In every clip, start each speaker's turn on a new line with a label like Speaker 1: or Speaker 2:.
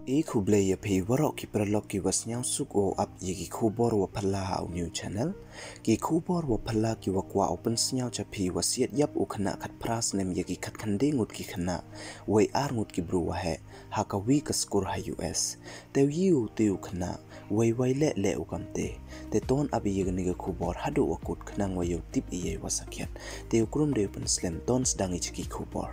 Speaker 1: Kuble ya phi warok ki pralok ki wasnyang suk o up ye ki khubor wa phalla ha new channel ki khubor wa phalla ki wa kwa open snyao cha phi wasiat yap u khana khat pras nem ye ki khat khande ngut ki khana wei ar ngut ki bru wa he ha ka wi ka skur ha us te yi u te u khana wei le u kamte te ton abi ye ni ga khubor hadu wa kut khana wa yo tip ye wa sakhet te ukrum de open slam ton sdang ich ki khubor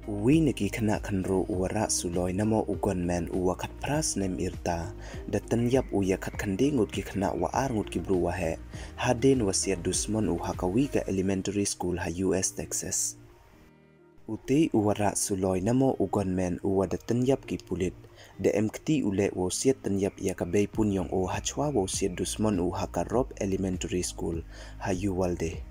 Speaker 1: Winiki khana khanro uwara suloi namo ugonman uwa khat pras nem irta datan yap uya khat khande ngut ki khana wa ar ngut ki bru wa he haden wasiat dusmon u hakawi ka elementary school ha US Texas ute uwara suloi namo ugonman uwa datan yap ki pulit de emkti ule wo siat tan yap ya ka bei pun yong o hachwa wo siat dusmon u hakarop elementary school ha Uvalde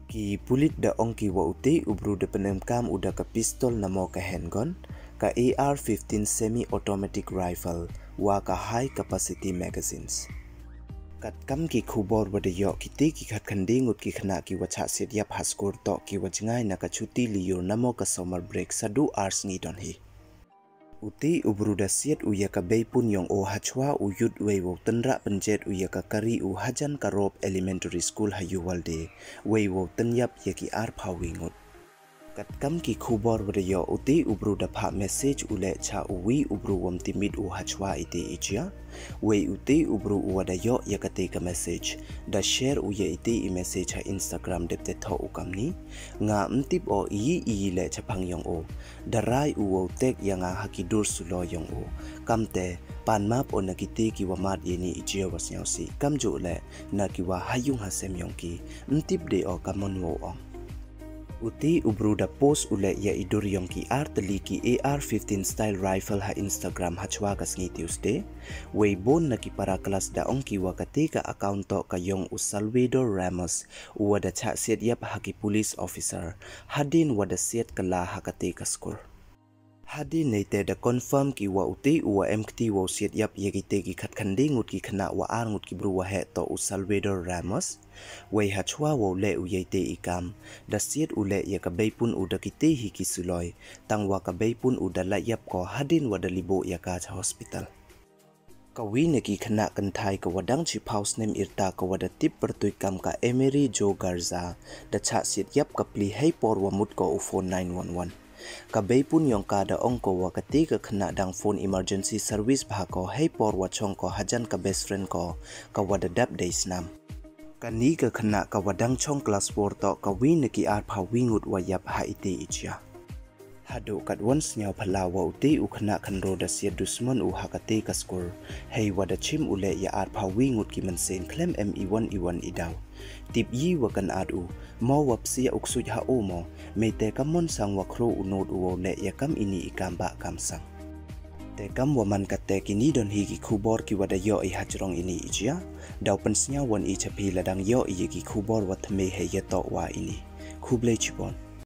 Speaker 1: ki pulit da ongki wa ute ubru de penemkam uda ka pistol namo ka handgun ka AR-15 semi-automatic rifle wa ka high capacity magazines kat kam ki khubor wa de yo ki te ki khat khande ngut ki khana ki wacha set yap haskor to ki wajngai na ka chuti liyo namo ka summer break sadu ars ngi don hi uti ubru da siat uya ka beipun yong o hachwa u yut wei wo tanra panjet uya ka kari u hajan karop elementary school ha Uvalde wei wo tanyap ye ki ar phawingut kat kam ki khubor wa yo uti ubru da pha message ule cha uwi ubru wam timid u hachwa ite ichia wei uti ubru u da yo ya ka te ka message da share u ye ite I message ha Instagram depte tho ukamni nga mtip o yi le chapang yong o da rai u wo tek ya nga hakidur sulo yong o kamte pan map o nakite ki wa mat ye ni ichia wasyao si kamjo le na ki wa hayung ha sem yong ki mtip de o kamon wo ong uti ubru da post ule ya idur yong ki artli ki AR-15 style rifle ha Instagram hachwa kas ngi Tuesday weibon na ki para kelas da ongki wa katika account to ka yong u Salvador Ramos wa da cha set yap ha ki police officer hadin wa da set kala ha katika skur Hadi neite da confirm ki wa uti wa MKT wa siat yap yegite ki khat khande ngut ki khana wa ar ngut ki bru wa he to u Salvador Ramos wei hachwa wo le u yete ikam da siat u le ye ka beipun u da kite hi ki suloi tang wa ka beipun u da la yap ko hadin wa da libo ya ka hospital kawi ne ki khana kan thai ka wadang chi house nem irta ka wada tip pertui kam ka Emery Joe Garza da cha siat yap ka pli hei por wa mut ko u phone 911 ka beipun yong ka da ongko wa kati ka khana dang phone emergency service bha ko hei por wa chong ko hajan ka best friend ko ka wada dap days nam kani ka khana ka wadang chong class 4 to ka wi ne ki ar pha wingut wa yap ha ite ichia hado kat once nyau phala wa uti u khana khanro da sia dusman u hakate ka skur hei wada chim ule ya ar pha wingut ki mansen klem me1e1 idaw tip yi wa kan adu mo wapsi uksuj ha omo meite kamon sang wa khro unod u le ya kam ini ikamba kamsang te kam wa man kate kini don hi ki khubor ki wada yo I hajrong ini ichia daw pensnya won I chapi ladang yo I ki khubor wa thme he ya to wa ini khuble chibon